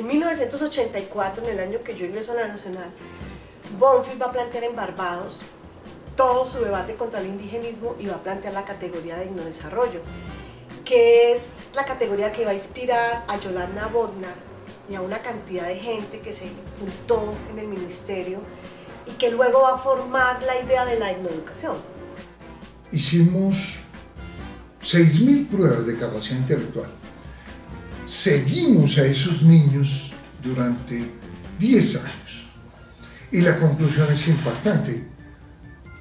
En 1984, en el año que yo ingreso a la Nacional, Bonfils va a plantear en Barbados todo su debate contra el indigenismo y va a plantear la categoría de digno desarrollo, que es la categoría que va a inspirar a Yolanda Bodnar y a una cantidad de gente que se juntó en el ministerio y que luego va a formar la idea de la etnoeducación. Hicimos 6.000 pruebas de capacidad intelectual. Seguimos a esos niños durante 10 años y la conclusión es impactante.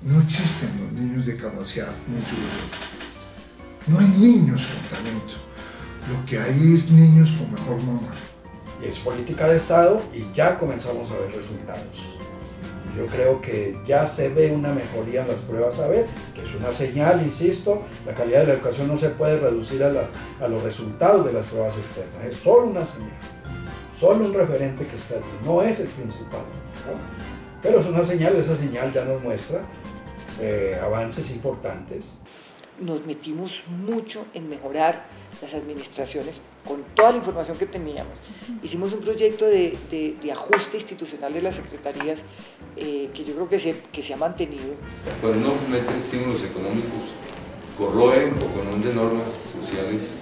No existen los niños de capacidad muy superior. No hay niños con talento. Lo que hay es niños con mejor mamá. Es política de Estado y ya comenzamos a ver resultados. Yo creo que ya se ve una mejoría en las pruebas saber, que es una señal, insisto, la calidad de la educación no se puede reducir a los resultados de las pruebas externas, es solo una señal, solo un referente que está allí, no es el principal, ¿no? Pero es una señal, esa señal ya nos muestra avances importantes. Nos metimos mucho en mejorar las administraciones con toda la información que teníamos. Hicimos un proyecto de ajuste institucional de las secretarías que yo creo que se ha mantenido. Cuando uno mete estímulos económicos, corroe un poco de normas sociales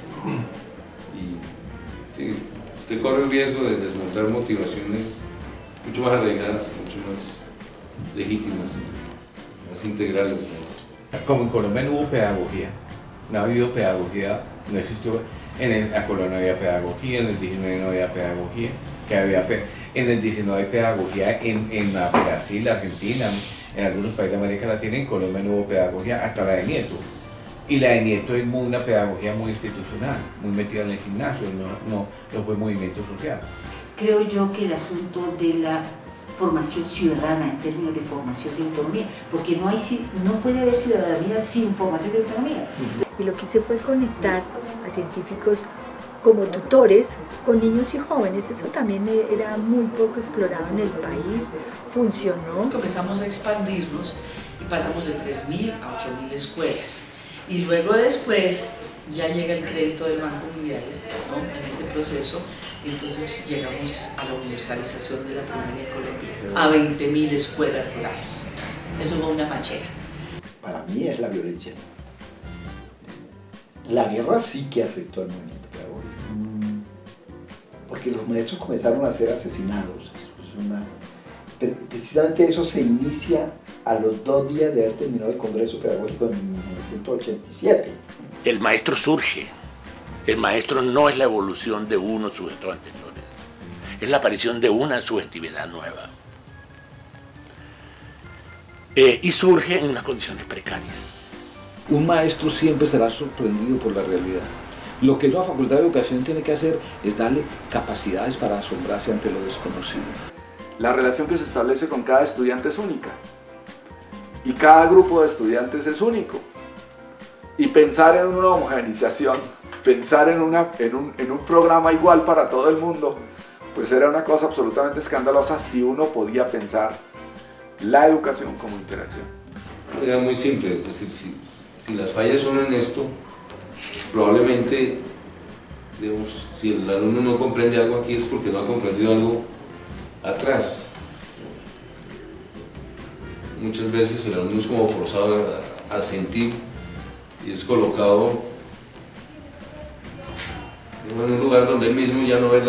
y sí, usted corre el riesgo de desmontar motivaciones mucho más arraigadas, mucho más legítimas, más integrales. Como en Colombia no hubo pedagogía, no ha habido pedagogía, no existió, en la Colombia no había pedagogía, en el 19 no había pedagogía, en el 19 hay pedagogía en Brasil, Argentina, en algunos países de América Latina, en Colombia no hubo pedagogía, hasta la de Nieto. Y la de Nieto es una pedagogía muy institucional, muy metida en el gimnasio, no fue movimiento social. Creo yo que el asunto de la formación ciudadana en términos de formación de autonomía, porque no puede haber ciudadanía sin formación de autonomía. Y lo que hice fue conectar a científicos como tutores con niños y jóvenes. Eso también era muy poco explorado en el país, funcionó. Comenzamos a expandirnos y pasamos de 3.000 a 8.000 escuelas. Y luego después ya llega el crédito del Banco Mundial, ¿no? En ese proceso. Entonces llegamos a la universalización de la primaria en Colombia, a 20.000 escuelas rurales. Eso fue una machera. Para mí es la violencia. La guerra sí que afectó al movimiento pedagógico, porque los maestros comenzaron a ser asesinados. Precisamente eso se inicia a los 2 días de haber terminado el Congreso Pedagógico en 1987. El maestro surge. El maestro no es la evolución de unos sujetos anteriores, es la aparición de una subjetividad nueva. Y surge en unas condiciones precarias. Un maestro siempre será sorprendido por la realidad. Lo que la Facultad de Educación tiene que hacer es darle capacidades para asombrarse ante lo desconocido. La relación que se establece con cada estudiante es única. Y cada grupo de estudiantes es único. Y pensar en una homogeneización, pensar en un programa igual para todo el mundo, pues era una cosa absolutamente escandalosa si uno podía pensar la educación como interacción. Era muy simple, es decir, si las fallas son en esto, probablemente, digamos, si el alumno no comprende algo aquí es porque no ha comprendido algo atrás. Muchas veces el alumno es como forzado a sentir y es colocado en un lugar donde él mismo ya no ve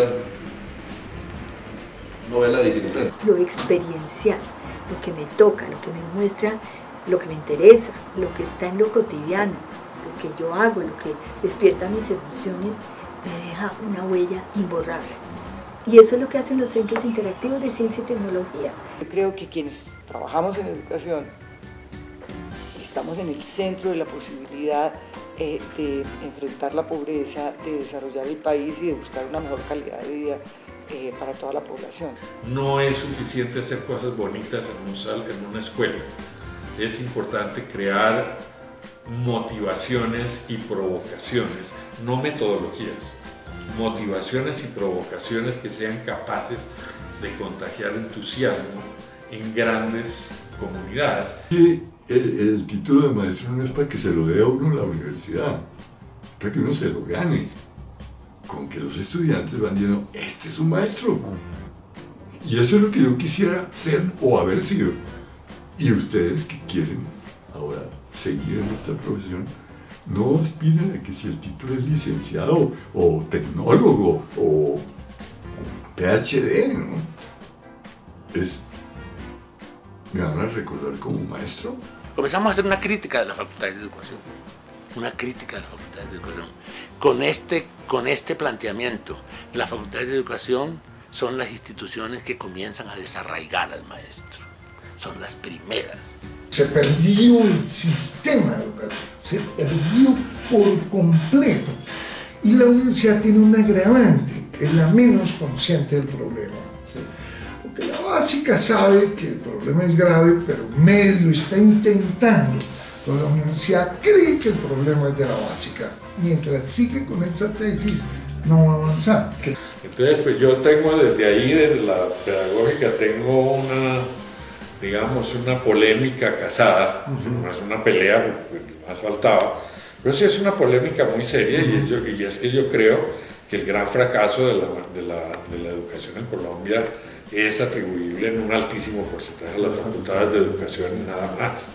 la dificultad. Lo experiencial, lo que me toca, lo que me muestra, lo que me interesa, lo que está en lo cotidiano, lo que yo hago, lo que despierta mis emociones, me deja una huella imborrable. Y eso es lo que hacen los centros interactivos de ciencia y tecnología. Yo creo que quienes trabajamos en educación estamos en el centro de la posibilidad de enfrentar la pobreza, de desarrollar el país y de buscar una mejor calidad de vida para toda la población. No es suficiente hacer cosas bonitas en una escuela. Es importante crear motivaciones y provocaciones, no metodologías. Motivaciones y provocaciones que sean capaces de contagiar entusiasmo en grandes comunidades. Y el título de maestro no es para que se lo dé a uno en la universidad, para que uno se lo gane con con que los estudiantes van diciendo, este es un maestro. Y eso es lo que yo quisiera ser o haber sido. Y ustedes que quieren ahora seguir en esta profesión, no aspiren a que si el título es licenciado o tecnólogo o PhD, ¿no? ¿Me van a recordar como maestro? Comenzamos a hacer una crítica de las facultades de educación. Una crítica de las facultades de educación. Con este planteamiento, las facultades de educación son las instituciones que comienzan a desarraigar al maestro. Son las primeras. Se perdió el sistema educativo, se perdió por completo. Y la universidad tiene un agravante, es la menos consciente del problema. Porque la básica sabe que el problema es grave, pero medio está intentando. Pero la universidad cree que el problema es de la básica. Mientras sigue con esa tesis, no va a avanzar. Entonces, pues yo tengo desde ahí, desde la pedagógica, tengo una polémica casada, no es una pelea, porque más faltaba, pero sí es una polémica muy seria y es que yo creo que el gran fracaso de la educación en Colombia es atribuible en un altísimo porcentaje a las facultades de educación y nada más.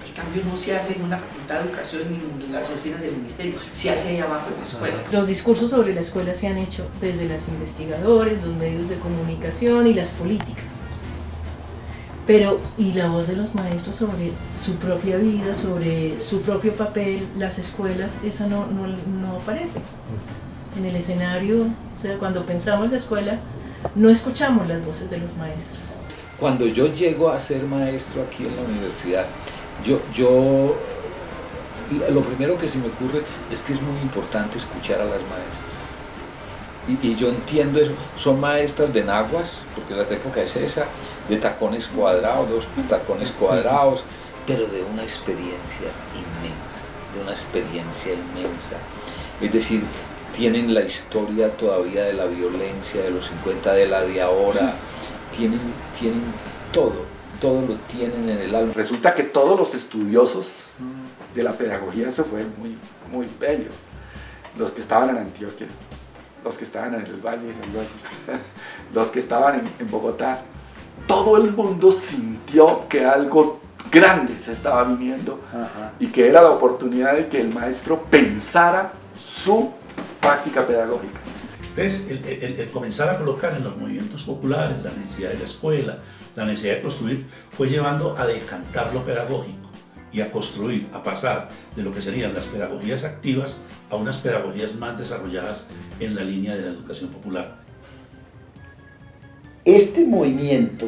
El cambio no se hace en una facultad de educación ni en las oficinas del ministerio, se hace ahí abajo en la escuela. Los discursos sobre la escuela se han hecho desde los investigadores, los medios de comunicación y las políticas. Pero, ¿y la voz de los maestros sobre su propia vida, sobre su propio papel, las escuelas? Esa no aparece. En el escenario, o sea, cuando pensamos en la escuela, no escuchamos las voces de los maestros. Cuando yo llego a ser maestro aquí en la universidad, yo lo primero que se me ocurre es que es muy importante escuchar a las maestras. Y yo entiendo eso, son maestras de naguas, porque la época es esa, de tacones cuadrados, 2 tacones cuadrados, pero de una experiencia inmensa, Es decir, tienen la historia todavía de la violencia de los 50, de la de ahora, tienen todo lo tienen en el alma. Resulta que todos los estudiosos de la pedagogía, eso fue muy bello, los que estaban en Antioquia, los que estaban en el Valle, los que estaban en Bogotá, todo el mundo sintió que algo grande se estaba viniendo y que era la oportunidad de que el maestro pensara su práctica pedagógica. Entonces, el comenzar a colocar en los movimientos populares la necesidad de la escuela, la necesidad de construir, fue llevando a decantar lo pedagógico y a construir, a pasar de lo que serían las pedagogías activas a unas pedagogías más desarrolladas en la línea de la educación popular. Este movimiento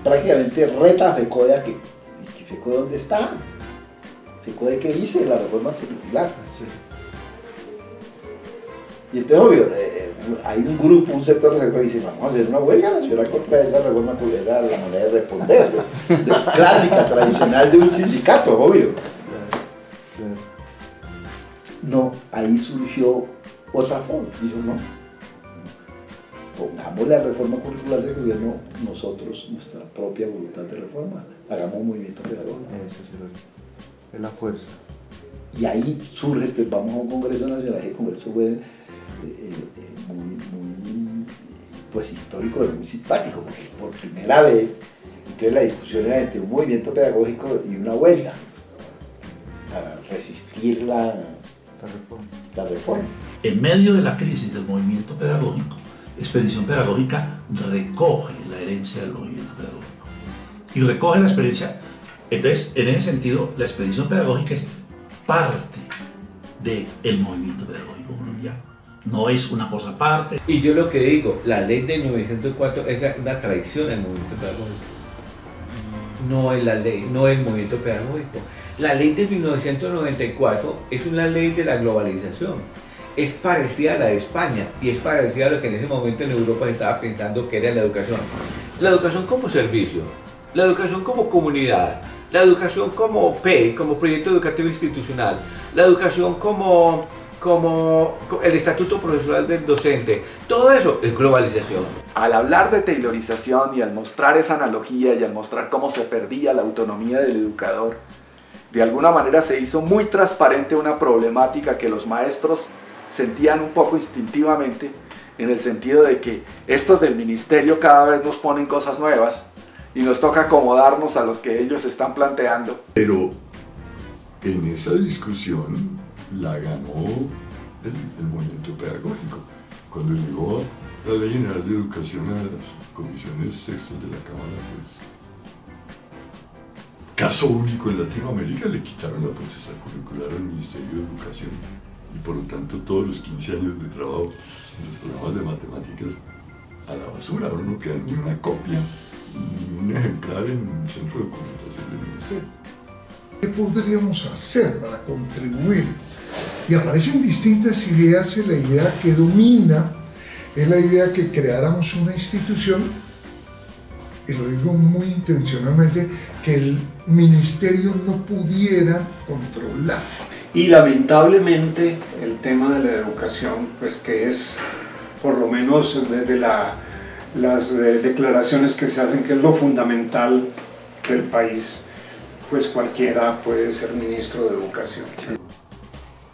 prácticamente reta a FECODE que FECODE ¿dónde está? FECODE ¿qué dice la reforma curricular? Sí. Y entonces, obvio, hay un grupo, un sector de FECODE que dice, vamos a hacer una huelga nacional contra esa reforma curricular, la manera de responder, clásica, tradicional de un sindicato, obvio. No, ahí surgió otra forma, dijo, no, pongamos la reforma curricular del gobierno nosotros, nuestra propia voluntad de reforma, hagamos un movimiento pedagógico. Esa es la fuerza. Y ahí surge, entonces vamos a un Congreso Nacional, el Congreso fue muy pues, histórico, muy simpático, porque por primera vez, entonces la discusión era entre un movimiento pedagógico y una huelga, para resistir la reforma. En medio de la crisis del movimiento pedagógico, Expedición Pedagógica recoge la herencia del movimiento pedagógico y recoge la experiencia. Entonces, en ese sentido, la Expedición Pedagógica es parte del movimiento pedagógico colombiano, no es una cosa aparte. Y yo lo que digo, la ley de 1904 es una traición al movimiento pedagógico, no es la ley, no es el movimiento pedagógico. La ley de 1994 es una ley de la globalización, es parecida a la de España y es parecida a lo que en ese momento en Europa se estaba pensando que era la educación. La educación como servicio, la educación como comunidad, la educación como PEI, como proyecto educativo institucional, la educación como el estatuto profesional del docente, todo eso es globalización. Al hablar de taylorización y al mostrar esa analogía y al mostrar cómo se perdía la autonomía del educador, de alguna manera se hizo muy transparente una problemática que los maestros sentían un poco instintivamente, en el sentido de que estos del ministerio cada vez nos ponen cosas nuevas y nos toca acomodarnos a lo que ellos están planteando. Pero en esa discusión la ganó el movimiento pedagógico. Cuando llegó la Ley General de Educación a las comisiones sextas de la Cámara, pues, caso único en Latinoamérica, le quitaron la potestad curricular al Ministerio de Educación y por lo tanto todos los 15 años de trabajo en los programas de matemáticas a la basura. Ahora no queda ni una copia ni un ejemplar en el centro de documentación del Ministerio. ¿Qué podríamos hacer para contribuir? Y aparecen distintas ideas y la idea que domina es la idea que creáramos una institución, y lo digo muy intencionalmente, que el ministerio no pudiera controlar. Y lamentablemente el tema de la educación, pues que es, por lo menos desde las declaraciones que se hacen, que es lo fundamental del país, pues cualquiera puede ser ministro de educación.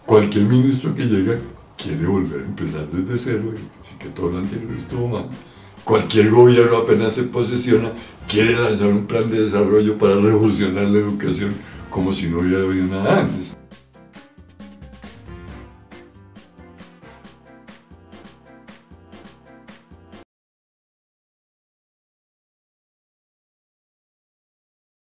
Cualquier ministro que llega quiere volver a empezar desde cero y decir que todo lo anterior estuvo mal. Cualquier gobierno apenas se posesiona quiere lanzar un plan de desarrollo para revolucionar la educación como si no hubiera habido nada antes.